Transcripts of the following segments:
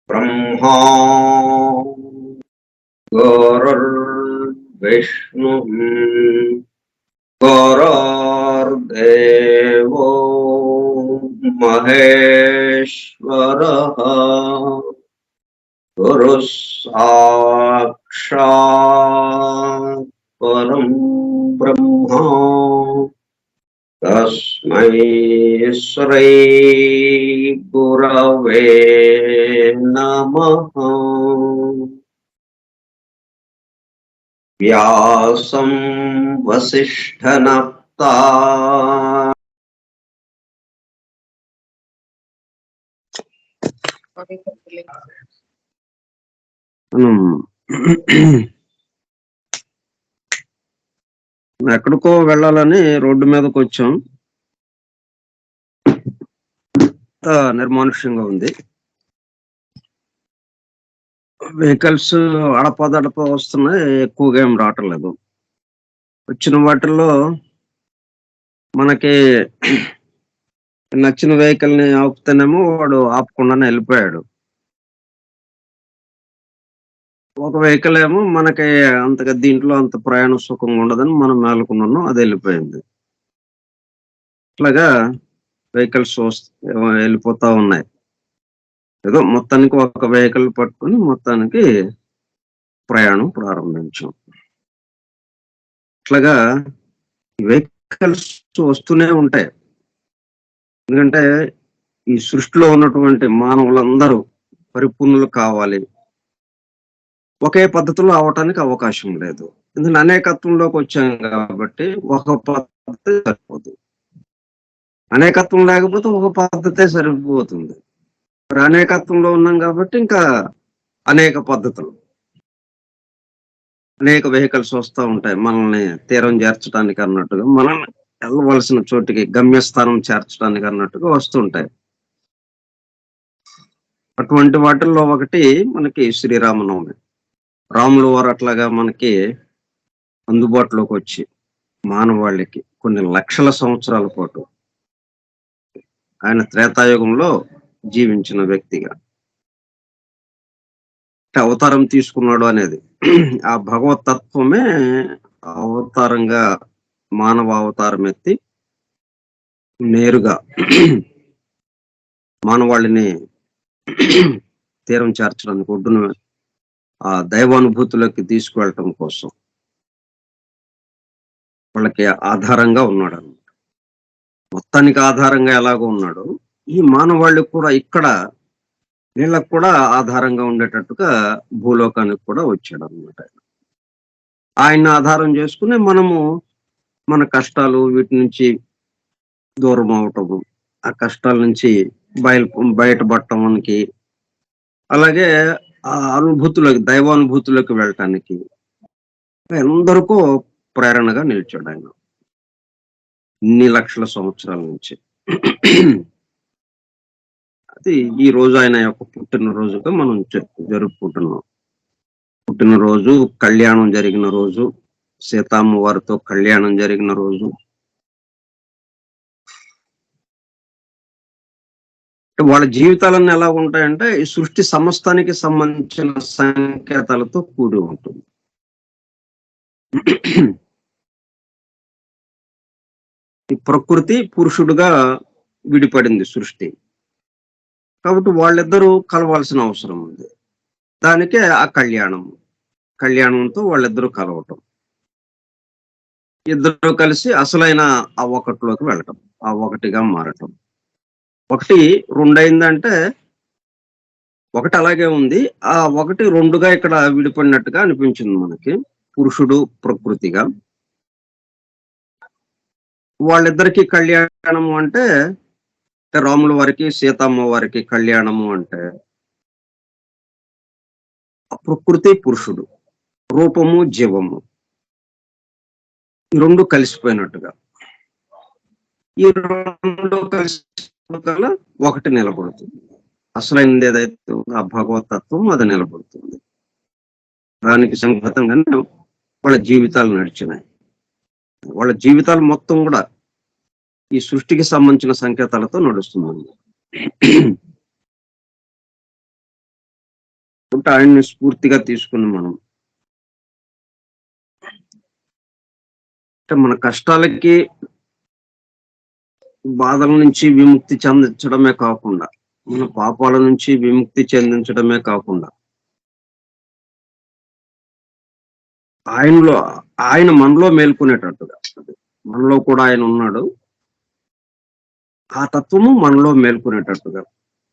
ब्रह्मा गुरुर्विष्णुः गुरुर्देवो महेश्वरः गुरुः साक्षात् परं ब्रह्म तस्मै श्री गुरवे नमः। व्यासं वसिष्ठनप्ता ఎక్కడికో వెళ్ళాలని రోడ్డు మీదకి వచ్చాం. నిర్మానుష్యంగా ఉంది. వెహికల్స్ అడపదడప వస్తున్నాయి, ఎక్కువగా ఏం రావటం లేదు. వచ్చిన వాటిల్లో మనకి నచ్చిన వెహికల్ ని ఆపుతేనేమో వాడు ఆపకుండానే వెళ్ళిపోయాడు. ఒక వెహికల్ ఏమో మనకి అంతగా దీంట్లో అంత ప్రయాణ సుఖంగా ఉండదని మనం మేలుకున్నాను, అది వెళ్ళిపోయింది. ఇట్లాగా వెహికల్స్ వెళ్ళిపోతా ఉన్నాయి. ఏదో మొత్తానికి ఒక వెహికల్ పట్టుకుని మొత్తానికి ప్రయాణం ప్రారంభించాం. ఇట్లాగా వెహికల్స్ వస్తూనే ఉంటాయి. ఎందుకంటే ఈ సృష్టిలో ఉన్నటువంటి మానవులందరూ పరిపూర్ణులు కావాలి. ఒకే పద్ధతిలో అవటానికి అవకాశం లేదు. ఎందుకంటే అనేకత్వంలోకి వచ్చాం కాబట్టి ఒక పద్ధతి సరిపోదు. అనేకత్వం లేకపోతే ఒక పద్ధతే సరిపోతుంది. మరి అనేకత్వంలో ఉన్నాం కాబట్టి ఇంకా అనేక పద్ధతులు, అనేక వెహికల్స్ వస్తూ ఉంటాయి మనల్ని తీరం చేర్చడానికి అన్నట్టుగా, మనల్ని వెళ్ళవలసిన చోటికి గమ్యస్థానం చేర్చడానికి అన్నట్టుగా వస్తుంటాయి. అటువంటి వాటిల్లో ఒకటి మనకి శ్రీరామనవమి. రాములు వారు అట్లాగా మనకి అందుబాటులోకి వచ్చి మానవాళికి కొన్ని లక్షల సంవత్సరాల పాటు ఆయన త్రేతాయుగంలో జీవించిన వ్యక్తిగా అవతారం తీసుకున్నాడు అనేది ఆ భగవతత్వమే అవతారంగా మానవ అవతారం ఎత్తి నేరుగా మానవాళిని తీరం చేర్చడానికి ఒడ్డున ఆ దైవానుభూతులకి తీసుకువెళ్ళటం కోసం వాళ్ళకి ఆధారంగా ఉన్నాడు అన్నమాట. మొత్తానికి ఆధారంగా ఎలాగో ఉన్నాడు, ఈ మానవాళికి కూడా ఇక్కడ వీళ్ళకు కూడా ఆధారంగా ఉండేటట్టుగా భూలోకానికి కూడా వచ్చాడు అనమాట. ఆయన్ని ఆధారం చేసుకుని మనము మన కష్టాలు వీటి నుంచి దూరం అవటము, ఆ కష్టాల నుంచి బయటపడటానికి, అలాగే ఆ అనుభూతులకు దైవానుభూతులకు వెళ్ళటానికి ఎందరికో ప్రేరణగా నిలిచాడు ఆయన ఇన్ని లక్షల సంవత్సరాల నుంచి. అది ఈ రోజు ఆయన యొక్క పుట్టినరోజుగా మనం జరుపుకుంటున్నాం. పుట్టినరోజు, కళ్యాణం జరిగిన రోజు, సీతమ్మ వారితో కళ్యాణం జరిగిన రోజు. వాళ్ళ జీవితాలన్నీ ఎలా ఉంటాయంటే ఈ సృష్టి సమస్తానికి సంబంధించిన సంకేతాలతో కూడి ఉంటుంది. ఈ ప్రకృతి పురుషుడుగా విడిపడింది సృష్టి. కాబట్టి వాళ్ళిద్దరూ కలవాల్సిన అవసరం ఉంది. దానికే ఆ కళ్యాణంతో వాళ్ళిద్దరూ కలవటం. ఇద్దరు కలిసి అసలైన ఆ ఒకటిలోకి వెళ్ళటం, ఆ ఒకటిగా మారటం. ఒకటి రెండయిందంటే ఒకటి అలాగే ఉంది. ఆ ఒకటి రెండుగా ఇక్కడ విడిపడినట్టుగా అనిపించింది మనకి. పురుషుడు ప్రకృతిగా. వాళ్ళిద్దరికి కళ్యాణము అంటే రాముల వారికి సీతమ్మ వారికి కళ్యాణము అంటే ప్రకృతి పురుషుడు, రూపము జీవము ఈ రెండు కలిసిపోయినట్టుగా. ఈ రెండు కలిసి ఒకటి నిలబడుతుంది. అసలైనది ఏదైతే ఆ భగవతత్వం అది నిలబడుతుంది. దానికి సంగతంగానే వాళ్ళ జీవితాలు నడిచినాయి. వాళ్ళ జీవితాలు మొత్తం కూడా ఈ సృష్టికి సంబంధించిన సంకేతాలతో నడుస్తుంది. అంటే ఆయన్ని స్ఫూర్తిగా తీసుకుని మనం అంటే మన కష్టాలకి బాధల నుంచి విముక్తి చెందించడమే కాకుండా, మన పాపాల నుంచి విముక్తి చెందించడమే కాకుండా ఆయన మనలో మేల్కొనేటట్టుగా, మనలో కూడా ఆయన ఉన్నాడు, ఆ తత్వము మనలో మేల్కొనేటట్టుగా.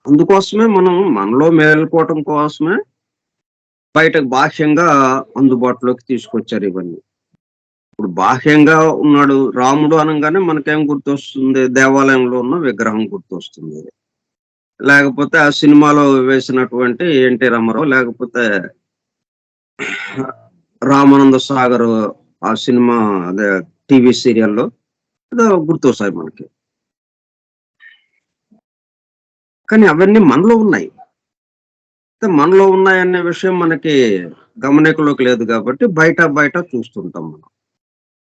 అందుకోసమే మనం మనలో మేల్కోవటం కోసమే బయటకు బాహ్యంగా అందుబాటులోకి తీసుకొచ్చారు ఇవన్నీ. ఇప్పుడు బాహ్యంగా ఉన్నాడు రాముడు అనగానే మనకేం గుర్తొస్తుంది? దేవాలయంలో ఉన్న విగ్రహం గుర్తొస్తుంది. లేకపోతే ఆ సినిమాలో వేసినటువంటి ఎన్టీ రామారావు, లేకపోతే రామానంద సాగర్ ఆ సినిమా అదే టీవీ సీరియల్లో ఏదో గుర్తొస్తాయి మనకి. కానీ అవన్నీ మనలో ఉన్నాయి. మనలో ఉన్నాయనే విషయం మనకి గమనికలోకి లేదు కాబట్టి బయట చూస్తుంటాం మనం.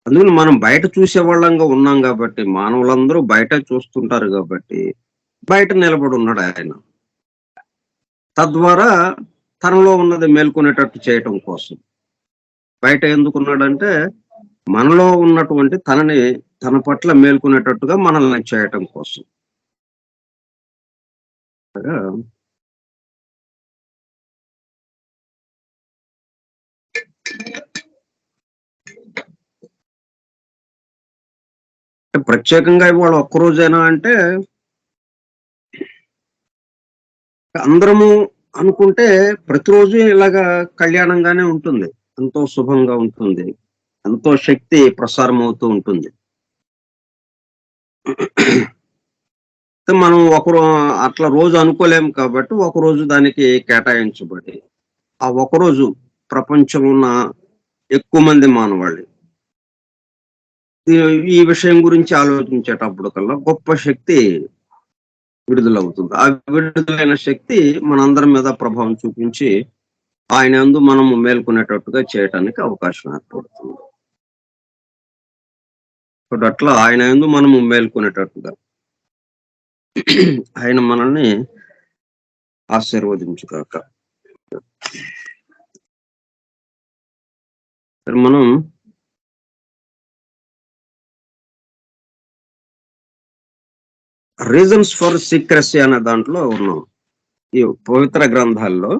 అందుకని మనం బయట చూసే వాళ్ళంగా ఉన్నాం కాబట్టి, మానవులందరూ బయట చూస్తుంటారు కాబట్టి బయట నిలబడి ఉన్నాడు ఆయన. తద్వారా తనలో ఉన్నది మేల్కొనేటట్టు చేయటం కోసం. బయట ఎందుకున్నాడంటే మనలో ఉన్నటువంటి తన పట్ల మేల్కొనేటట్టుగా మనల్ని చేయటం కోసం. ప్రత్యేకంగా ఇవాళ ఒక్కరోజైనా అంటే అందరము అనుకుంటే ప్రతిరోజు ఇలాగా కళ్యాణంగానే ఉంటుంది. ఎంతో శుభంగా ఉంటుంది. ఎంతో శక్తి ప్రసారం అవుతూ ఉంటుంది. మనం అట్లా రోజు అనుకోలేము కాబట్టి ఒకరోజు దానికి కేటాయించబడి ఆ ఒకరోజు ప్రపంచంలో ఉన్న ఎక్కువ మంది మానవాళి ఈ విషయం గురించి ఆలోచించేటప్పుడు కల్లా గొప్ప శక్తి విడుదలవుతుంది. ఆ విడుదలైన శక్తి మనందరి మీద ప్రభావం చూపించి ఆయన యందు మనము మేల్కొనేటట్టుగా చేయటానికి అవకాశం ఏర్పడుతుంది. ఇప్పుడు అట్లా ఆయన యందు మనము మేల్కొనేటట్టుగా ఆయన మనల్ని ఆశీర్వదించుగాక. మనం రీజన్స్ ఫర్ సీక్రెసీ అనే దాంట్లో ఉన్నాం. ఈ పవిత్ర గ్రంథాల్లో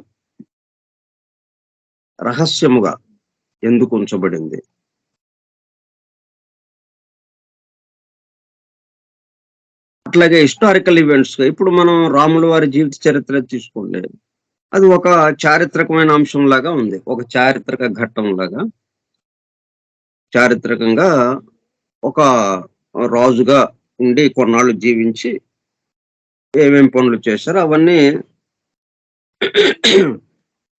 రహస్యముగా ఎందుకు ఉంచబడింది? అట్లాగే హిస్టారికల్ ఈవెంట్స్ ఇప్పుడు మనం రాముల వారి జీవిత చరిత్ర తీసుకోండి. అది ఒక చారిత్రకమైన అంశం లాగా ఉంది. ఒక చారిత్రక ఘట్టం లాగా చారిత్రకంగా ఒక రాజుగా ఉండి కొన్నాళ్ళు జీవించి ఏమేం పనులు చేశారో అవన్నీ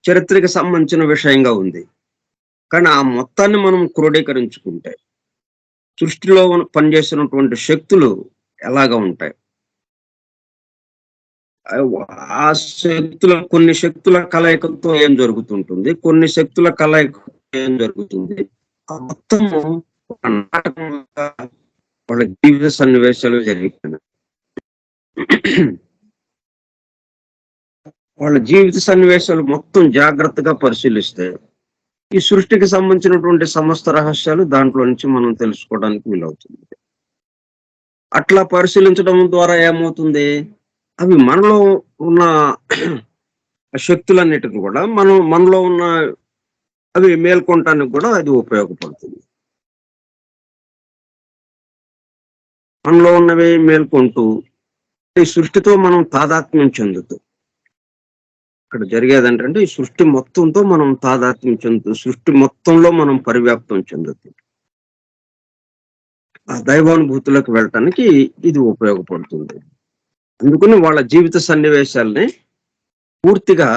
చరిత్రకి సంబంధించిన విషయంగా ఉంది. కానీ ఆ మొత్తాన్ని మనం క్రోడీకరించుకుంటే సృష్టిలో పనిచేస్తున్నటువంటి శక్తులు ఎలాగా ఉంటాయి? ఆ కొన్ని శక్తుల కలయికతో ఏం జరుగుతుంటుంది? కొన్ని శక్తుల కలయికతో ఏం జరుగుతుంది? ఆ మొత్తము ఒక నాటకంలాగా వాళ్ళ జీవిత సన్నివేశాలు జరిగిపోయినాయి. వాళ్ళ జీవిత సన్నివేశాలు మొత్తం జాగ్రత్తగా పరిశీలిస్తే ఈ సృష్టికి సంబంధించినటువంటి సమస్త రహస్యాలు దాంట్లో నుంచి మనం తెలుసుకోవడానికి వీలవుతుంది. అట్లా పరిశీలించడం ద్వారా ఏమవుతుంది? అవి మనలో ఉన్న శక్తులన్నిటికి కూడా మనలో ఉన్న అవి మేల్కొనటానికి కూడా అది ఉపయోగపడుతుంది. మనలో ఉన్నవి మేల్కొంటూ ఈ సృష్టితో మనం తాదాత్మ్యం చెందుతూ ఇక్కడ జరిగేదంటే ఈ సృష్టి మొత్తంతో మనం తాదాత్మ్యం చెందుతూ సృష్టి మొత్తంలో మనం పరివ్యాప్తం చెందుతూ ఆ దైవానుభూతులకు వెళ్ళటానికి ఇది ఉపయోగపడుతుంది. అందుకని వాళ్ళ జీవిత సన్నివేశాల్ని పూర్తిగా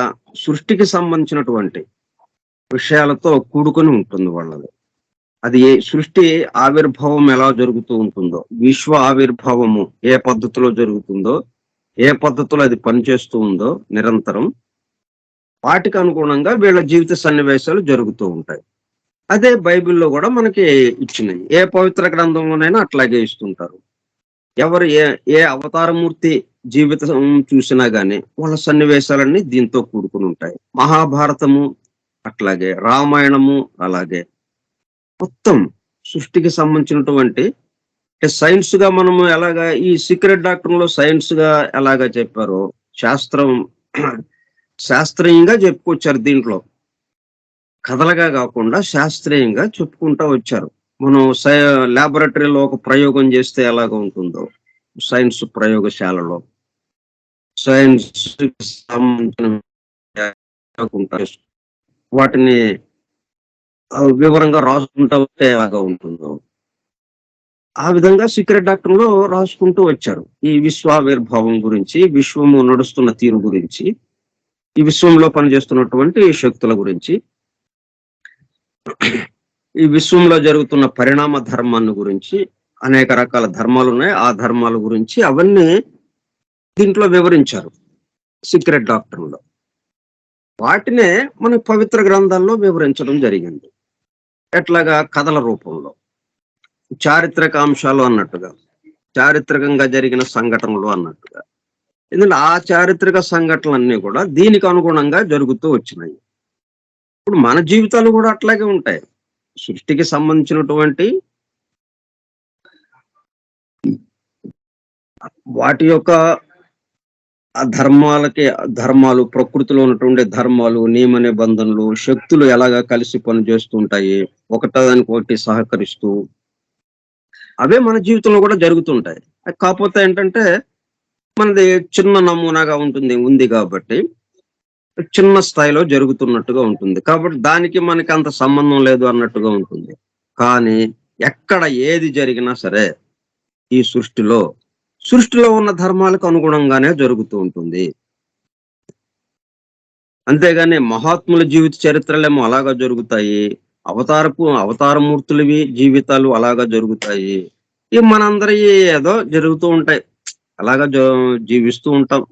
సృష్టికి సంబంధించినటువంటి విషయాలతో కూడుకొని ఉంటుంది వాళ్ళది. అది సృష్టి ఆవిర్భావం ఎలా జరుగుతూ ఉంటుందో, విశ్వ ఆవిర్భావము ఏ పద్ధతిలో జరుగుతుందో, ఏ పద్ధతిలో అది పనిచేస్తూ ఉందో నిరంతరం, వాటికి అనుగుణంగా వీళ్ళ జీవిత సన్నివేశాలు జరుగుతూ ఉంటాయి. అదే బైబిల్లో కూడా మనకి ఇచ్చినాయి. ఏ పవిత్ర గ్రంథంలోనైనా అట్లాగే ఇస్తుంటారు. ఎవరు ఏ అవతారమూర్తి జీవితం చూసినా గానీ వాళ్ళ సన్నివేశాలన్నీ దీంతో కూడుకుని ఉంటాయి. మహాభారతము అట్లాగే, రామాయణము అలాగే. మొత్తం సృష్టికి సంబంధించినటువంటి సైన్స్ గా మనము ఎలాగా ఈ సీక్రెట్ డాక్టర్ లో సైన్స్ గా ఎలాగా చెప్పారో శాస్త్రీయంగా చెప్పుకొచ్చారు. దీంట్లో కథలుగా కాకుండా శాస్త్రీయంగా చెప్పుకుంటా వచ్చారు. మనం ల్యాబొరేటరీలో ఒక ప్రయోగం చేస్తే ఎలాగ ఉంటుందో సైన్స్ ప్రయోగశాలలో సైన్స్ సంబంధించిన వాటిని వివరంగా రాసుకుంటూ వస్తే ఎలాగా ఉంటుందో ఆ విధంగా సీక్రెట్ డాక్టర్ లో రాసుకుంటూ వచ్చారు. ఈ విశ్వావిర్భావం గురించి, విశ్వము నడుస్తున్న తీరు గురించి, ఈ విశ్వంలో పనిచేస్తున్నటువంటి శక్తుల గురించి, ఈ విశ్వంలో జరుగుతున్న పరిణామ ధర్మాన్ని గురించి, అనేక రకాల ధర్మాలు ఉన్నాయి, ఆ ధర్మాల గురించి అవన్నీ దీంట్లో వివరించారు సీక్రెట్ డాక్టర్లో. వాటినే మన పవిత్ర గ్రంథాల్లో వివరించడం జరిగింది. ఎట్లాగా? కథల రూపంలో, చారిత్రక అంశాలు అన్నట్టుగా, చారిత్రకంగా జరిగిన సంఘటనలు అన్నట్టుగా. ఎందుకంటే ఆ చారిత్రక సంఘటనలన్నీ కూడా దీనికి అనుగుణంగా జరుగుతూ వచ్చినాయి. ఇప్పుడు మన జీవితాలు కూడా అట్లాగే ఉంటాయి. సృష్టికి సంబంధించినటువంటి వాటి యొక్క ఆ ధర్మాలు, ప్రకృతిలో ఉన్నటువంటి ధర్మాలు, నియమ నిబంధనలు, శక్తులు ఎలాగా కలిసి పనిచేస్తుంటాయి, ఒకటానికి ఒకటి సహకరిస్తూ అవే మన జీవితంలో కూడా జరుగుతుంటాయి. కాకపోతే ఏంటంటే మనది చిన్న నమూనాగా ఉంది కాబట్టి చిన్న స్థాయిలో జరుగుతున్నట్టుగా ఉంటుంది. కాబట్టి దానికి మనకి అంత సంబంధం లేదు అన్నట్టుగా ఉంటుంది. కానీ ఎక్కడ ఏది జరిగినా సరే ఈ సృష్టిలో ఉన్న ధర్మాలకు అనుగుణంగానే జరుగుతూ ఉంటుంది. అంతేగాని మహాత్ముల జీవిత చరిత్రలేమో అలాగా జరుగుతాయి, అవతారమూర్తులవి జీవితాలు అలాగా జరుగుతాయి. ఇవి మనందరి ఏదో జరుగుతూ ఉంటాయి, అలాగా జీవిస్తూ ఉంటాం.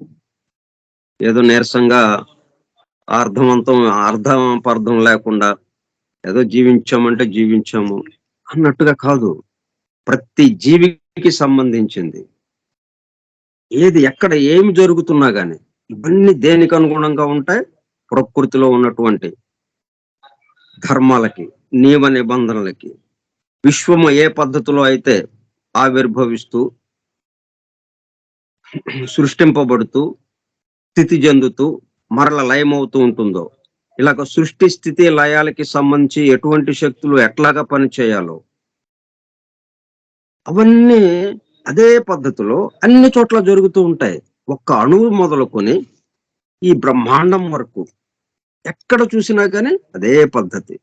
ఏదో నీరసంగా అర్థం లేకుండా ఏదో జీవించామంటే జీవించాము అన్నట్టుగా కాదు. ప్రతి జీవికి సంబంధించింది ఏది ఎక్కడ ఏమి జరుగుతున్నా గాని ఇవన్నీ దేనికి అనుగుణంగా ఉంటాయి? ప్రకృతిలో ఉన్నటువంటి ధర్మాలకి, నియమ నిబంధనలకి. విశ్వము ఏ పద్ధతిలో అయితే ఆవిర్భవిస్తూ సృష్టింపబడుతూ స్థితి చెందుతూ మరల లయమవుతూ ఉంటుందో, ఇలాగ సృష్టి స్థితి లయాలకి సంబంధించి ఎటువంటి శక్తులు ఎట్లాగా పనిచేయాలో అవన్నీ అదే పద్ధతిలో అన్ని చోట్ల జరుగుతూ ఉంటాయి. ఒక్క అణువు మొదలుకొని ఈ బ్రహ్మాండం వరకు ఎక్కడ చూసినా కానీ అదే పద్ధతి.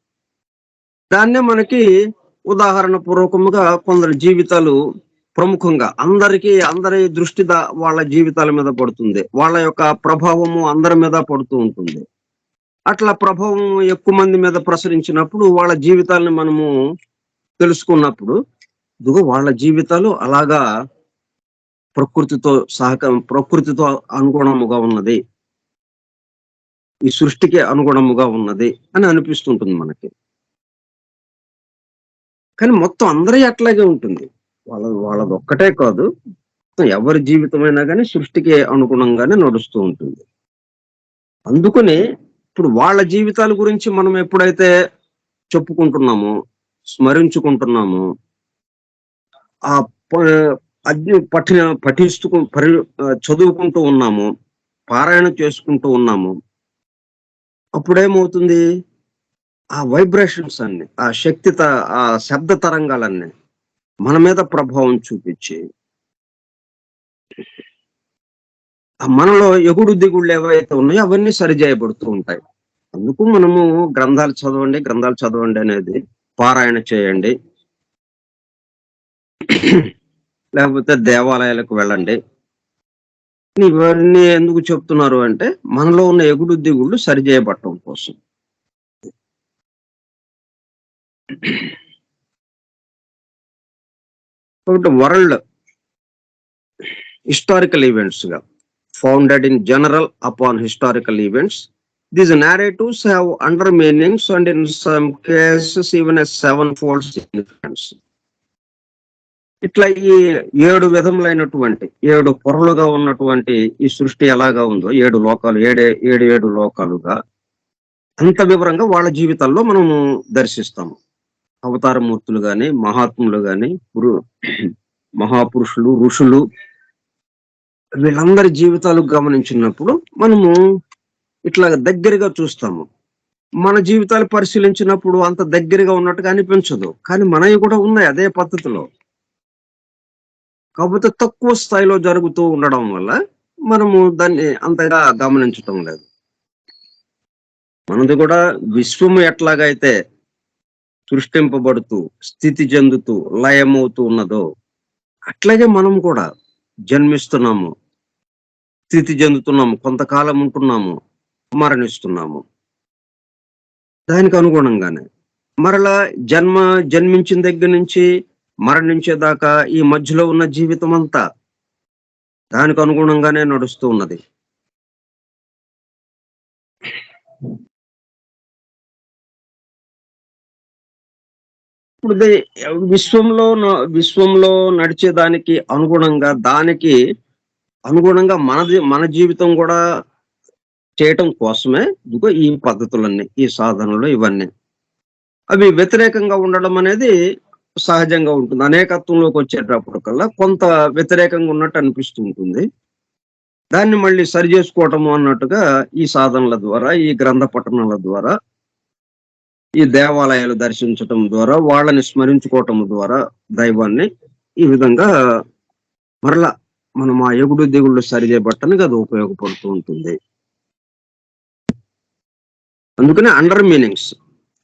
దాన్నే మనకి ఉదాహరణ పూర్వకముగా కొందరు జీవితాలు ప్రముఖంగా అందరి దృష్టి వాళ్ళ జీవితాల మీద పడుతుంది. వాళ్ళ యొక్క ప్రభావము అందరి మీద పడుతూ ఉంటుంది. అట్లా ప్రభావం ఎక్కువ మంది మీద ప్రసరించినప్పుడు వాళ్ళ జీవితాలను మనము తెలుసుకున్నప్పుడు ఇదిగో వాళ్ళ జీవితాలు అలాగా ప్రకృతితో అనుగుణముగా ఉన్నది, ఈ సృష్టికి అనుగుణముగా ఉన్నది అని అనిపిస్తుంటుంది మనకి. కానీ మొత్తం అందరి అట్లాగే ఉంటుంది. వాళ్ళది ఒక్కటే కాదు, ఎవరి జీవితమైనా కానీ సృష్టికి అనుగుణంగానే నడుస్తూ ఉంటుంది. అందుకని ఇప్పుడు వాళ్ళ జీవితాల గురించి మనం ఎప్పుడైతే చెప్పుకుంటున్నామో, స్మరించుకుంటున్నామో, ఆ అగ్ని పఠిస్తూ చదువుకుంటూ ఉన్నాము, పారాయణ చేసుకుంటూ ఉన్నాము, అప్పుడేమవుతుంది, ఆ వైబ్రేషన్స్ అన్ని, ఆ శబ్ద తరంగాలన్నీ మన మీద ప్రభావం చూపించి మనలో ఎగుడు దిగుళ్ళు ఏవైతే ఉన్నాయో అవన్నీ సరిచేయబడుతూ ఉంటాయి. అందుకు మనము గ్రంథాలు చదవండి అనేది, పారాయణ చేయండి, లేకపోతే దేవాలయాలకు వెళ్ళండి. ఇవన్నీ ఎందుకు చెప్తున్నారు అంటే మనలో ఉన్న ఎగుడు దిగుళ్ళు సరిచేయబడటం కోసం. ఒకటి వరల్డ్ హిస్టారికల్ ఈవెంట్స్ గా founded in general upon historical events. These narratives have under meanings and in some cases even a sevenfold significance. ఇట్లా ఈ 7 విధములైనటువంటి 7 పొరలుగా ఉన్నటువంటి ఈ సృష్టి ఎలాగా ఉందో, 7 లోకాలు, ఏడు లోకాలుగా అంత వివరంగా వాళ్ళ జీవితాల్లో మనము దర్శిస్తాము. అవతారమూర్తులు గాని, మహాత్ములు గాని, మహాపురుషులు, ఋషులు, వీళ్ళందరి జీవితాలు గమనించినప్పుడు మనము ఇట్లా దగ్గరగా చూస్తాము. మన జీవితాలు పరిశీలించినప్పుడు అంత దగ్గరగా ఉన్నట్టుగా అనిపించదు, కానీ మనవి కూడా ఉన్నాయి అదే పద్ధతిలో. కాకపోతే తక్కువ స్థాయిలో జరుగుతూ ఉండడం వల్ల మనము దాన్ని అంతగా గమనించటం లేదు. మనది కూడా విశ్వము ఎట్లాగైతే సృష్టింపబడుతూ, స్థితి చెందుతూ, లయమవుతూ ఉన్నదో అట్లాగే మనం కూడా జన్మిస్తున్నాము, స్థితి చెందుతున్నాము, కొంతకాలం ఉంటున్నాము, మరణిస్తున్నాము. దానికి అనుగుణంగానే మరలా జన్మించిన దగ్గర నుంచి మరణించేదాకా ఈ మధ్యలో ఉన్న జీవితం అంతా దానికి అనుగుణంగానే నడుస్తూ ఉన్నది. ఇప్పుడు విశ్వంలో నడిచేదానికి అనుగుణంగా మన జీవితం కూడా చేయటం కోసమే ఇదిగో ఈ పద్ధతులన్నీ, ఈ సాధనలు, ఇవన్నీ. అవి వ్యతిరేకంగా ఉండడం అనేది సహజంగా ఉంటుంది. అనేకత్వంలోకి వచ్చేటప్పటికల్లా కొంత వ్యతిరేకంగా ఉన్నట్టు అనిపిస్తూ ఉంటుంది. దాన్ని మళ్ళీ సరి చేసుకోవటము అన్నట్టుగా ఈ సాధనల ద్వారా, ఈ గ్రంథ పఠనాల ద్వారా, ఈ దేవాలయాలు దర్శించటం ద్వారా, వాళ్ళని స్మరించుకోవటం ద్వారా దైవాన్ని ఈ విధంగా మరలా మనం ఆ ఎగుడు దిగుళ్ళు సరిచేయబట్టనికి అది ఉపయోగపడుతూ ఉంటుంది. అందుకనే under meanings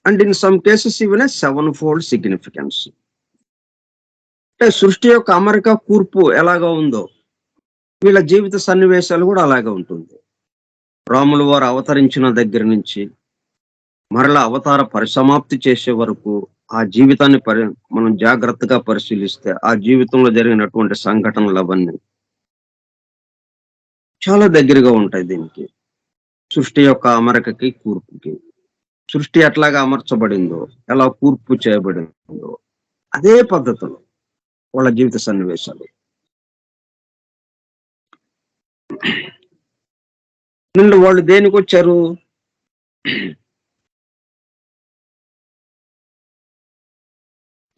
and in some cases even a 7-fold significance. అంటే సృష్టి యొక్క అమరిక కూర్పు ఎలాగా ఉందో వీళ్ళ జీవిత సన్నివేశాలు కూడా అలాగే ఉంటుంది. రాములు వారు అవతరించిన దగ్గర నుంచి మరలా అవతార పరిసమాప్తి చేసే వరకు ఆ జీవితాన్ని మనం జాగ్రత్తగా పరిశీలిస్తే ఆ జీవితంలో జరిగినటువంటి సంఘటనలు అవన్నీ చాలా దగ్గరగా ఉంటాయి దీనికి, సృష్టి యొక్క అమరికకి, కూర్పుకి. సృష్టి ఎట్లాగా అమర్చబడిందో, ఎలా కూర్పు చేయబడిందో అదే పద్ధతిలో వాళ్ళ జీవిత సన్నివేశాలు. నిన్ను వాళ్ళు దేనికి వచ్చారు?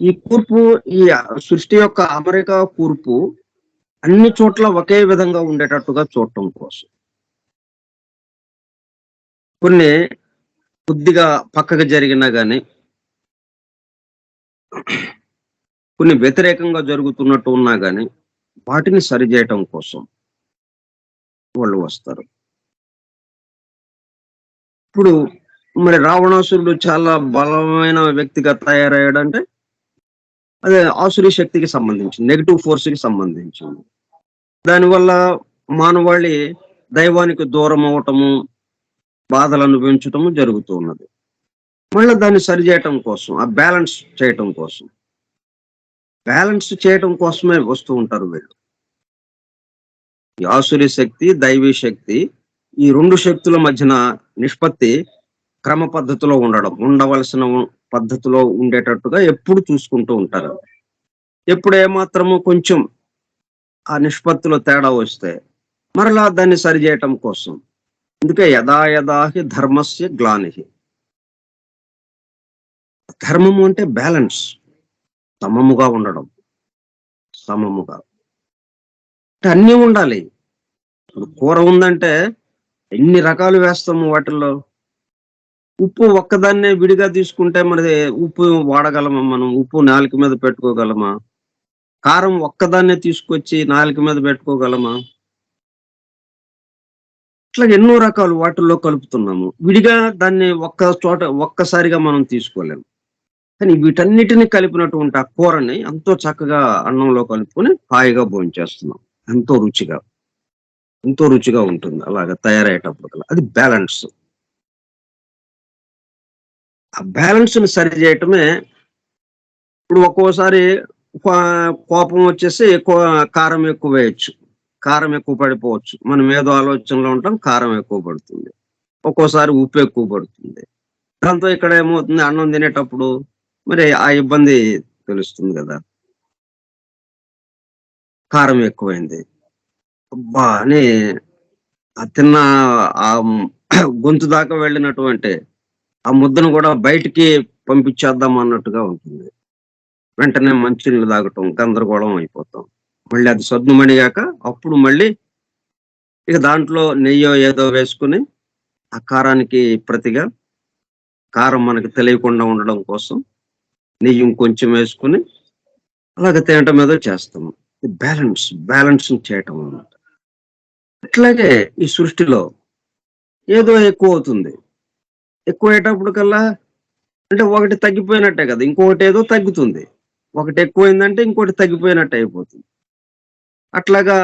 ఈ కూర్పు, ఈ సృష్టి యొక్క అమరిక కూర్పు అన్ని చోట్ల ఒకే విధంగా ఉండేటట్టుగా చూడటం కోసం. కొన్ని కొద్దిగా పక్కకు జరిగినా గాని, కొన్ని వ్యతిరేకంగా జరుగుతున్నట్టు ఉన్నా గాని వాటిని సరిచేయటం కోసం వాళ్ళు వస్తారు. ఇప్పుడు మరి రావణాసురుడు చాలా బలమైన వ్యక్తిగా తయారయ్యాడంటే అదే ఆసురీ శక్తికి సంబంధించింది, నెగిటివ్ ఫోర్స్కి సంబంధించింది. దానివల్ల మానవాళి దైవానికి దూరం అవటము, బాధలు అనుభవించటము జరుగుతూ ఉన్నది. మళ్ళీ దాన్ని సరిచేయటం కోసం, ఆ బ్యాలెన్స్ చేయటం కోసమే వస్తూ ఉంటారు వీళ్ళు. ఈ ఆసురి శక్తి, దైవీ శక్తి, ఈ 2 శక్తుల మధ్యన నిష్పత్తి క్రమ పద్ధతిలో ఉండవలసిన పద్ధతిలో ఉండేటట్టుగా ఎప్పుడు చూసుకుంటూ ఉంటారు. ఎప్పుడు ఏమాత్రము కొంచెం ఆ నిష్పత్తిలో తేడా వస్తే మరలా దాన్ని సరిచేయటం కోసం. అందుకే యదా యదా హి ధర్మస్య గ్లానిహి. ధర్మము అంటే బ్యాలెన్స్, సమముగా ఉండడం. సమముగా అంటే అన్నీ ఉండాలి. ఇప్పుడు కూర ఉందంటే ఎన్ని రకాలు వేస్తాము వాటిల్లో. ఉప్పు ఒక్కదాన్నే విడిగా తీసుకుంటే మరి ఉప్పు వాడగలమా మనం? ఉప్పు నాలుక మీద పెట్టుకోగలమా? కారం ఒక్కదాన్నే తీసుకొచ్చి నాలుక మీద పెట్టుకోగలమా? ఇట్లా ఎన్నో రకాలు వాటిల్లో కలుపుతున్నాము. విడిగా దాన్ని ఒక్కసారిగా మనం తీసుకోలేము. కానీ వీటన్నిటిని కలిపినటువంటి ఆ కూరని ఎంతో చక్కగా అన్నంలో కలుపుకొని హాయిగా భోంచేస్తున్నాం. ఎంతో రుచిగా, ఎంతో రుచిగా ఉంటుంది అలాగా తయారయ్యేటప్పటికల్లా. అది బ్యాలెన్స్. ఆ బ్యాలెన్స్‌ని సరి చేయటమే. ఇప్పుడు ఒక్కోసారి కోపం వచ్చేసి కారం ఎక్కువ వేయొచ్చు. కారం ఎక్కువ పడిపోవచ్చు. మనం ఏదో ఆలోచనలో ఉంటాం, కారం ఎక్కువ పడుతుంది. ఒక్కోసారి ఉప్పు ఎక్కువ పడుతుంది. దాంతో ఇక్కడ ఏమవుతుంది, అన్నం తినేటప్పుడు మరి ఆ ఇబ్బంది తెలుస్తుంది గదా! కారం ఎక్కువైంది. అబ్బా! అని ఆ తిన్న గొంతు దాకా వెళ్ళినటువంటి ఆ ముద్దను గూడా బయటికి పంపించేద్దాం అన్నట్టుగా ఉంటుంది. వెంటనే మంచినీళ్ళు తాగటం, గందరగోళం అయిపోతాం. మళ్ళీ అది సద్దుమణిగాక అప్పుడు మళ్ళీ ఇక దాంట్లో నెయ్యో ఏదో వేసుకొని, ఆ కారానికి ప్రతిగా కారం మనకు తెలియకుండా ఉండడం కోసం నెయ్యి ఇంకొంచెం వేసుకొని అలాగ తినటం ఏదో చేస్తాము. బ్యాలెన్సింగ్ చేయటం అన్నమాట. అట్లాగే ఈ సృష్టిలో ఏదో ఎక్కువవుతుంది. ఎక్కువయ్యేటప్పటికల్లా అంటే ఒకటి తగ్గిపోయినట్టే కదా! ఇంకొకటేదో తగ్గుతుంది. ఒకటి ఎక్కువైందంటే ఇంకోటి తగ్గిపోయినట్టు అయిపోతుంది. అట్లాగా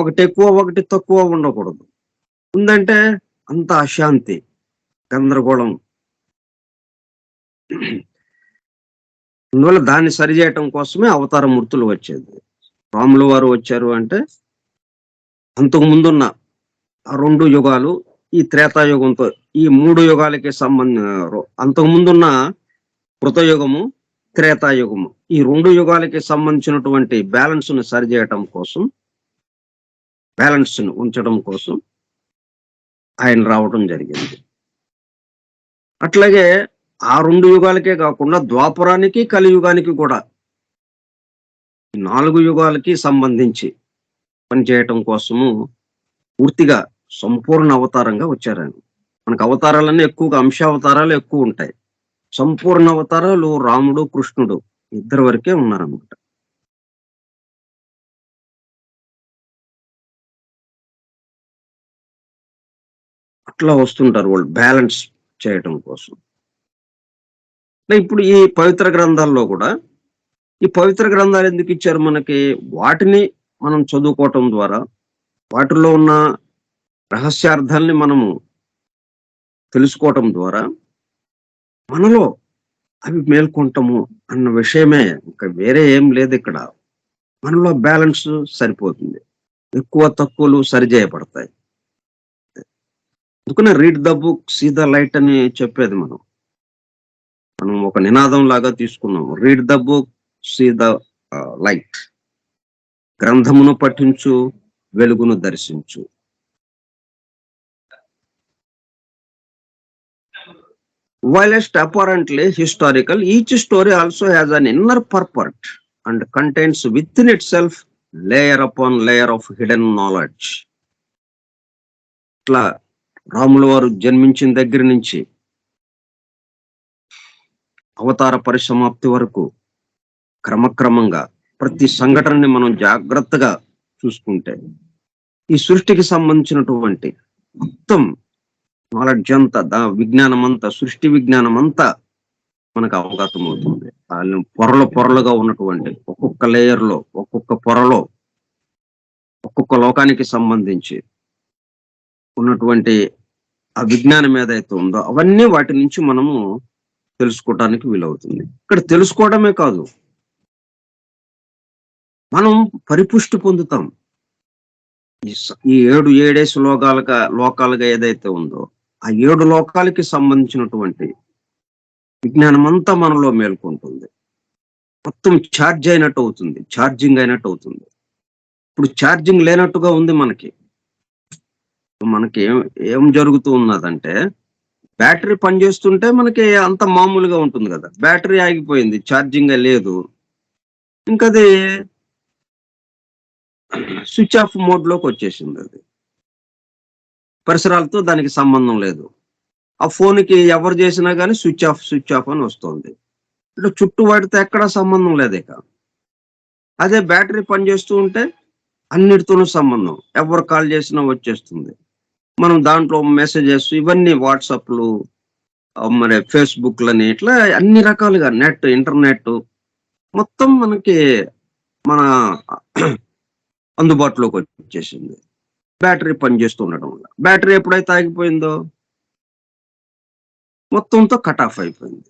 ఒకటి ఎక్కువ, ఒకటి తక్కువ ఉండకూడదు. ఉందంటే అంతా అశాంతి, గందరగోళం. అందువల్ల దాన్ని సరిచేయటం కోసమే అవతార మూర్తులు వచ్చేది. రాములు వారు వచ్చారు అంటే అంతకు ముందున్న ఆ 2 యుగాలు, ఈ త్రేతాయుగంతో ఈ 3 యుగాలకి అంతకు ముందున్న కృతయుగము, త్రేతాయుగము. ఈ 2 యుగాలకి సంబంధించినటువంటి బ్యాలెన్స్‌ని సరిచేయటం కోసం, బ్యాలెన్స్‌ని ఉంచడం కోసం ఆయన రావటం జరిగింది. అట్లాగే ఆ 2 యుగాలకే కాకుండా ద్వాపరానికి, కలియుగానికి కూడా 4 యుగాలకి సంబంధించి పనిచేయటం కోసము పూర్తిగా సంపూర్ణ అవతారంగా వచ్చారాయన. మనకు అవతారాలన్నీ ఎక్కువగా అంశావతారాలు ఎక్కువుంటాయి. సంపూర్ణ అవతారాలు రాముడు, కృష్ణుడు ఇద్దరి వరకే ఉన్నారన్నమాట. అట్లా వస్తుంటారు వాళ్ళు బ్యాలెన్స్ చేయటం కోసం. ఇప్పుడు ఈ పవిత్ర గ్రంథాల్లో కూడా ఈ పవిత్ర గ్రంథాలు ఎందుకు ఇచ్చారు మనకి? వాటిని మనం చదువుకోవటం ద్వారా, వాటిల్లో ఉన్న రహస్యార్థాల్ని మనము తెలుసుకోవటం ద్వారా మనలో అవి మేల్కొంటాము అన్న విషయమే. ఇంకా వేరే ఏం లేదిక్కడ. మనలో బ్యాలెన్స్ సరిపోతుంది. ఎక్కువ తక్కువలు సరిచేయబడతాయి. అందుకనే read the book, see the light అని చెప్పేది మనం. మనం ఒక నినాదం లాగా తీసుకున్నాం. Read the book, see the light. గ్రంథమును పఠించు, వెలుగును దర్శించు. Whilst apparently historical, each story also has an inner purport and contains within itself layer upon layer of hidden knowledge. ఇట్లా రాముల వారు జన్మించిన దగ్గర నుంచి అవతార పరిసమాప్తి వరకు క్రమక్రమంగా ప్రతి సంఘటనని మనం జాగ్రత్తగా చూసుకుంటే ఈ సృష్టికి సంబంధించినటువంటి మొత్తం నాలెడ్జ్ అంతా, విజ్ఞానం అంతా, సృష్టి విజ్ఞానం అంతా మనకు అవగతం అవుతుంది. పొరలుగా ఉన్నటువంటి ఒక్కొక్క లేయర్ లో, ఒక్కొక్క పొరలో, ఒక్కొక్క లోకానికి సంబంధించి ఉన్నటువంటి ఆ విజ్ఞానం ఏదైతే ఉందో అవన్నీ వాటి నుంచి మనము తెలుసుకోవటానికి వీలవుతుంది. ఇక్కడ తెలుసుకోవడమే కాదు, మనం పరిపుష్టి పొందుతాం. ఈ ఏడేసి లోకాలుగా ఏదైతే ఉందో ఆ 7 లోకాలకి సంబంధించినటువంటి విజ్ఞానం అంతా మనలో మేల్కొంటుంది. మొత్తం ఛార్జ్ అయినట్టు అవుతుంది, ఛార్జింగ్ అయినట్టు అవుతుంది. ఇప్పుడు ఛార్జింగ్ లేనట్టుగా ఉంది మనకి. మనకి ఏం జరుగుతూ ఉన్నదంటే, బ్యాటరీ పనిచేస్తుంటే మనకి అంత మామూలుగా ఉంటుంది కదా. బ్యాటరీ ఆగిపోయింది, ఛార్జింగ్ లేదు, ఇంకది స్విచ్ ఆఫ్ మోడ్ లోకి వచ్చేసింది. అది పరిసరాలతో దానికి సంబంధం లేదు. ఆ ఫోన్కి ఎవరు చేసినా కానీ స్విచ్ ఆఫ్ అని వస్తుంది. ఇట్లా చుట్టూ వాటితో ఎక్కడా సంబంధం లేదు ఇక. అదే బ్యాటరీ పనిచేస్తూ ఉంటే అన్నిటితోనూ సంబంధం, ఎవరు కాల్ చేసినా వచ్చేస్తుంది. మనం దాంట్లో మెసేజెస్ ఇవన్నీ వాట్సాప్లు, మరి ఫేస్బుక్లని, ఇట్లా అన్ని రకాలుగా ఇంటర్నెట్ మొత్తం మనకి మన అందుబాటులోకి వచ్చేసింది బ్యాటరీ పనిచేస్తూ ఉండడం వల్ల. బ్యాటరీ ఎప్పుడైతే ఆగిపోయిందో మొత్తంతో కట్ ఆఫ్ అయిపోయింది.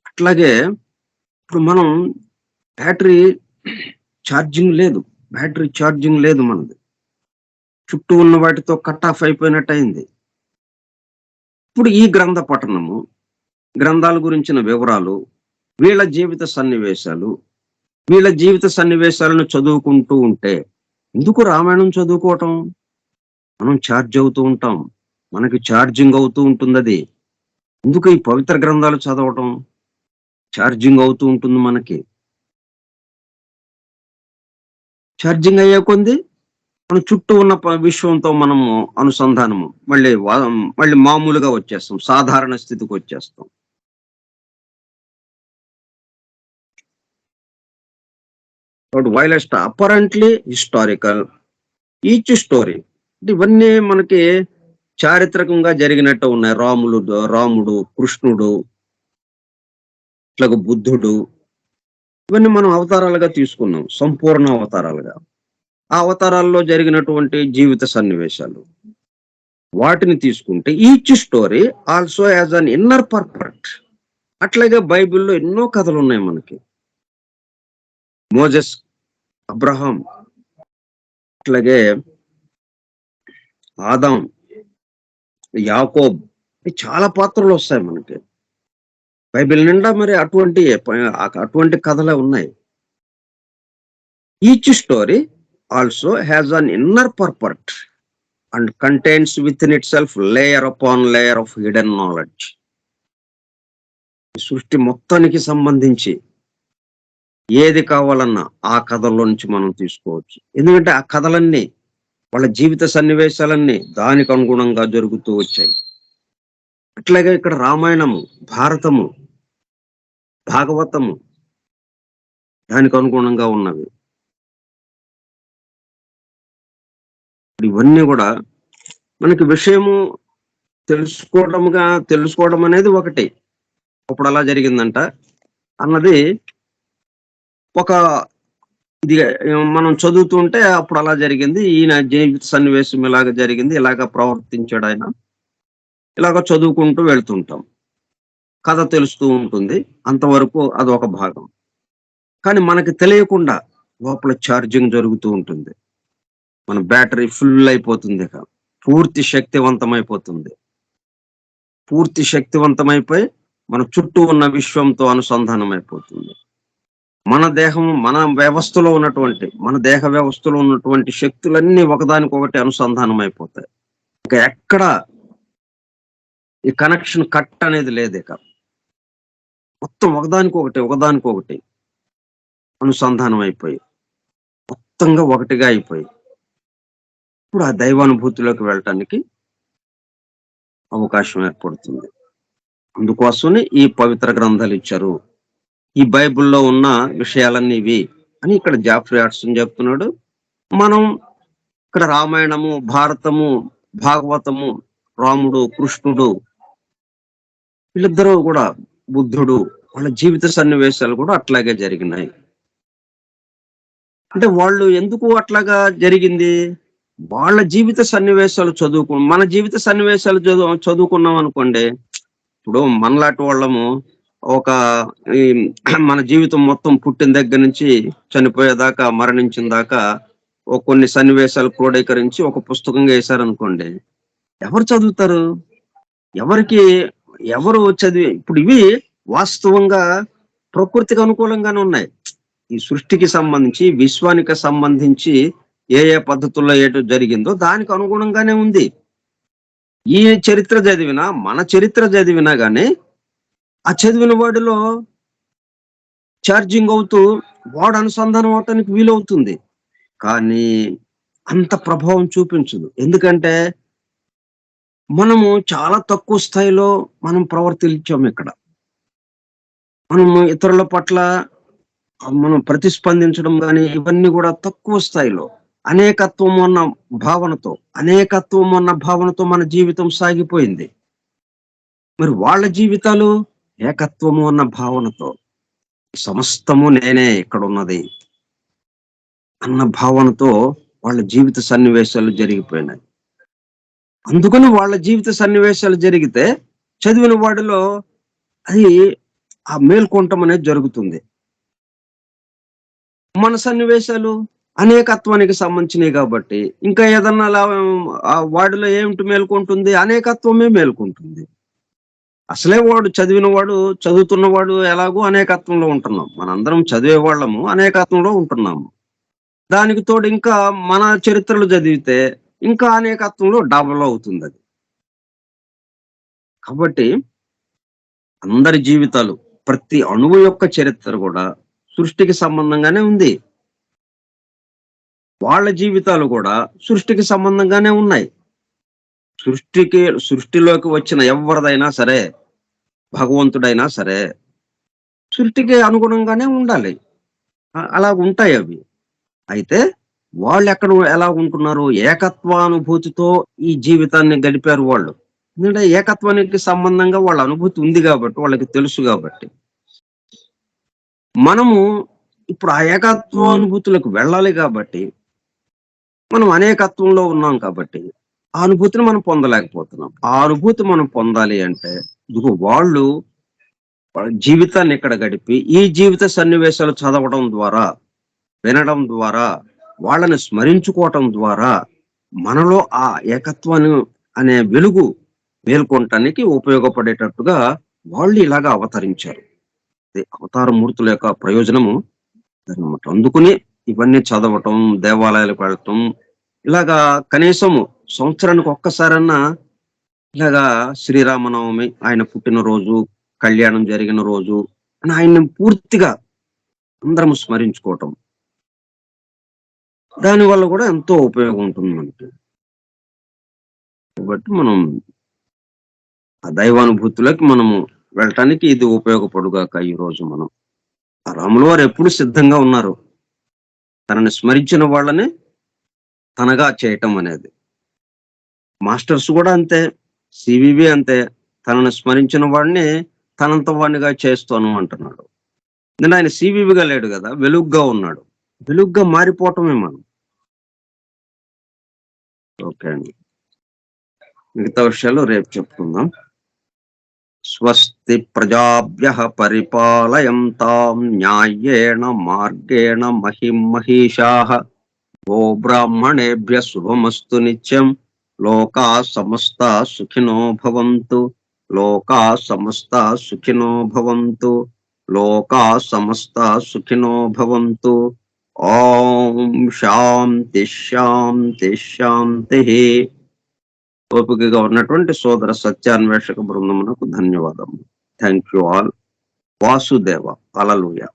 అట్లాగే ఇప్పుడు మనం బ్యాటరీ ఛార్జింగ్ లేదు మనది, చుట్టూ ఉన్న వాటితో కట్ ఆఫ్ అయిపోయినట్టు అయింది. ఇప్పుడు ఈ గ్రంథ పఠనము, గ్రంథాల గురించిన వివరాలు, వీళ్ళ జీవిత సన్నివేశాలను చదువుకుంటూ ఉంటే, ఎందుకు రామాయణం చదువుకోవటం? మనం ఛార్జ్ అవుతూ ఉంటాం, మనకి ఛార్జింగ్ అవుతూ ఉంటుంది. అది ఎందుకు ఈ పవిత్ర గ్రంథాలు చదవటం? ఛార్జింగ్ అవుతూ ఉంటుంది మనకి. ఛార్జింగ్ అయ్యే కొంది మన చుట్టూ ఉన్న విశ్వంతో మనము అనుసంధానము మళ్ళీ మామూలుగా వచ్చేస్తాం, సాధారణ స్థితికి వచ్చేస్తాం. వైలెస్ట్ అపరెంట్లీ హిస్టారికల్, ఈచ్ స్టోరీ ఇవన్నీ మనకి చారిత్రకంగా జరిగినట్టు ఉన్నాయి. రాముడు, కృష్ణుడు, ఇట్లాగ బుద్ధుడు, ఇవన్నీ మనం అవతారాలుగా తీసుకున్నాం, సంపూర్ణ అవతారాలుగా. ఆ అవతారాల్లో జరిగినటువంటి జీవిత సన్నివేశాలు వాటిని తీసుకుంటే each story also as an inner purpose. అట్లాగే బైబిల్లో ఎన్నో కథలు ఉన్నాయి మనకి. మోజెస్, అబ్రహాం, అట్లాగే ఆదాం, యాకోబ్, చాలా పాత్రలు వస్తాయి మనకి బైబిల్ నిండా. మరి అటువంటి కథలే ఉన్నాయి. Each story also has an inner purpose and contains with in it self layer upon layer of hidden knowledge. సృష్టి మొత్తానికి సంబంధించి ఏది కావాలన్నా ఆ కథల్లో నుంచి మనం తీసుకోవచ్చు. ఎందుకంటే ఆ కథలన్నీ, వాళ్ళ జీవిత సన్నివేశాలన్నీ దానికి అనుగుణంగా జరుగుతూ వచ్చాయి. అట్లాగే ఇక్కడ రామాయణము, భారతము, భాగవతము దానికి అనుగుణంగా ఉన్నవి. ఇవన్నీ కూడా మనకి విషయము తెలుసుకోవడం అనేది ఒకటి. అప్పుడు అలా జరిగిందంట అన్నది ఒక ఇది మనం చదువుతుంటే అప్పుడు అలా జరిగింది, ఈయన జీవిత సన్నివేశం ఇలాగ జరిగింది, ఇలాగ ప్రవర్తించాడు ఆయన, ఇలాగ చదువుకుంటూ వెళ్తుంటాం, కథ తెలుస్తూ ఉంటుంది. అంతవరకు అదొక భాగం. కానీ మనకి తెలియకుండా లోపల ఛార్జింగ్ జరుగుతూ ఉంటుంది. మన బ్యాటరీ ఫుల్ అయిపోతుంది, పూర్తి శక్తివంతమైపోయి మన చుట్టూ ఉన్న విశ్వంతో అనుసంధానం అయిపోతుంది. మన దేహ వ్యవస్థలో ఉన్నటువంటి శక్తులన్నీ ఒకదానికొకటి అనుసంధానం అయిపోతాయి. ఇక ఎక్కడ ఈ కనెక్షన్ కట్ అనేది లేదు. ఇక మొత్తం ఒకదానికొకటి అనుసంధానం అయిపోయి మొత్తంగా ఒకటిగా అయిపోయి ఇప్పుడు ఆ దైవానుభూతిలోకి వెళ్ళటానికి అవకాశం ఏర్పడుతుంది. అందుకోసమే ఈ పవిత్ర గ్రంథాలు ఇచ్చారు. ఈ బైబిల్లో ఉన్న విషయాలన్నీ ఇవి అని ఇక్కడ జాఫ్రీ ఆర్ట్సన్ చెప్తున్నాడు. మనం ఇక్కడ రామాయణము, భారతము, భాగవతము, రాముడు, కృష్ణుడు, వీళ్ళిద్దరూ కూడా, బుద్ధుడు, వాళ్ళ జీవిత సన్నివేశాలు కూడా అట్లాగే జరిగినాయి. అంటే వాళ్ళు ఎందుకు అట్లాగా జరిగింది? వాళ్ళ జీవిత సన్నివేశాలు మన జీవిత సన్నివేశాలు చదువుకున్నాం అనుకోండి. ఇప్పుడు మనలాంటి వాళ్ళము ఒక ఈ మన జీవితం మొత్తం పుట్టిన దగ్గర నుంచి చనిపోయేదాకా, మరణించిన దాకా కొన్ని సన్నివేశాలు క్రోడీకరించి ఒక పుస్తకంగా వేశారనుకోండి. ఎవరు చదువుతారు? ఎవరికి ఎవరు చదివి ఇప్పుడు ఇవి వాస్తవంగా ప్రకృతికి అనుకూలంగానే ఉన్నాయి. ఈ సృష్టికి సంబంధించి, విశ్వానికి సంబంధించి ఏ ఏ పద్ధతుల్లో ఏటో జరిగిందో దానికి అనుగుణంగానే ఉంది. ఈ చరిత్ర చదివినా, మన చరిత్ర చదివినా గానీ ఆ చదివిన వాడిలో ఛార్జింగ్ అవుతూ వాడు అనుసంధానం అవటానికి వీలవుతుంది. కానీ అంత ప్రభావం చూపించదు. ఎందుకంటే మనము చాలా తక్కువ స్థాయిలో మనం ప్రవర్తించాము ఇక్కడ. మనము ఇతరుల పట్ల మనం ప్రతిస్పందించడం గాని ఇవన్నీ కూడా తక్కువ స్థాయిలో అనేకత్వం అన్న భావనతో మన జీవితం సాగిపోయింది. మరి వాళ్ళ జీవితాలు ఏకత్వము అన్న భావనతో, సమస్తము నేనే ఇక్కడ ఉన్నది అన్న భావనతో వాళ్ళ జీవిత సన్నివేశాలు జరిగిపోయినాయి. అందుకని వాళ్ళ జీవిత సన్నివేశాలు జరిగితే చదివిన వాడిలో అది ఆ మేల్కొంటం అనేది జరుగుతుంది. మన సన్నివేశాలు అనేకత్వానికి సంబంధించినవి కాబట్టి ఇంకా ఏదన్నా వాడిలో ఏమిటి మేల్కొంటుంది? అనేకత్వమే మేల్కొంటుంది. అసలే వాడు చదువుతున్నవాడు ఎలాగో అనేకత్వంలో ఉంటున్నాం. మనందరం చదివే వాళ్ళము అనేకత్వంలో ఉంటున్నాము. దానికి తోడు ఇంకా మన చరిత్రలు చదివితే ఇంకా అనేకత్వంలో డబల్ అవుతుంది అది. కాబట్టి అందరి జీవితాలు, ప్రతి అణువు యొక్క చరిత్ర కూడా సృష్టికి సంబంధంగానే ఉంది. వాళ్ళ జీవితాలు కూడా సృష్టికి సంబంధంగానే ఉన్నాయి. సృష్టిలోకి వచ్చిన ఎవరిదైనా సరే, భగవంతుడైనా సరే సృష్టికి అనుగుణంగానే ఉండాలి. అలా ఉంటాయి అవి. అయితే వాళ్ళు ఎలా ఉంటున్నారు? ఏకత్వానుభూతితో ఈ జీవితాన్ని గడిపారు వాళ్ళు. ఎందుకంటే ఏకత్వానికి సంబంధంగా వాళ్ళ అనుభూతి ఉంది కాబట్టి, వాళ్ళకి తెలుసు కాబట్టి. మనము ఇప్పుడు ఆ ఏకత్వానుభూతులకు వెళ్ళాలి కాబట్టి, మనం అనేకత్వంలో ఉన్నాం కాబట్టి ఆ అనుభూతిని మనం పొందలేకపోతున్నాం. ఆ అనుభూతి మనం పొందాలి అంటే వాళ్ళు జీవితాన్ని ఇక్కడ గడిపి ఈ జీవిత సన్నివేశాలు చదవడం ద్వారా, వినడం ద్వారా, వాళ్ళని స్మరించుకోవటం ద్వారా మనలో ఆ ఏకత్వాన్ని అనే వెలుగు మేల్కొనటానికి ఉపయోగపడేటట్టుగా వాళ్ళు ఇలాగా అవతరించారు. అవతార మూర్తుల యొక్క ప్రయోజనము అన్నమాట. అందుకుని ఇవన్నీ చదవటం, దేవాలయాలకు వెళ్ళటం, ఇలాగా కనీసము సంవత్సరానికి ఒక్కసారన్నా ఇలాగా శ్రీరామనవమి, ఆయన పుట్టినరోజు, కళ్యాణం జరిగిన రోజు అని ఆయన్ని పూర్తిగా అందరం స్మరించుకోవటం, దానివల్ల కూడా ఎంతో ఉపయోగం ఉంటుంది మనకి. కాబట్టి మనం ఆ దైవానుభూతులకి మనము వెళ్ళటానికి ఇది ఉపయోగపడుగాక. ఈ రోజు మనం ఆ రాముల వారు ఎప్పుడు సిద్ధంగా ఉన్నారు తనని స్మరించిన వాళ్ళని తనగా చేయటం అనేది. మాస్టర్స్ కూడా అంతే, సివివి అంతే, తనను స్మరించిన వాడిని తనంత వాడినిగా చేస్తాను అంటున్నాడు. నేను ఆయన సివివిగా లేడు కదా, వెలుగ్గా ఉన్నాడు. వెలుగ్గా మారిపోవటమే మనం. ఓకే అండి, మిగతా విషయాలు రేపు చెప్పుకుందాం. స్వస్తి ప్రజాభ్యః పరిపాలయంతాం న్యాయేణ మార్గేణ మహిమహీషాః. గో బ్రాహ్మణేభ్య శుభమస్తు నిత్యం. లోకా సమస్తా సుఖినో భవంతు. లోకా సమస్తా సుఖినో భవంతు. లోకా సమస్తా సుఖినో భవంతు. ఓం శాంతి శాంతి శాంతి. ఓపికగా ఉన్నటువంటి సోదర సత్యాన్వేషక బృందమునకు ధన్యవాదము. Thank you all. Vasudeva. Hallelujah.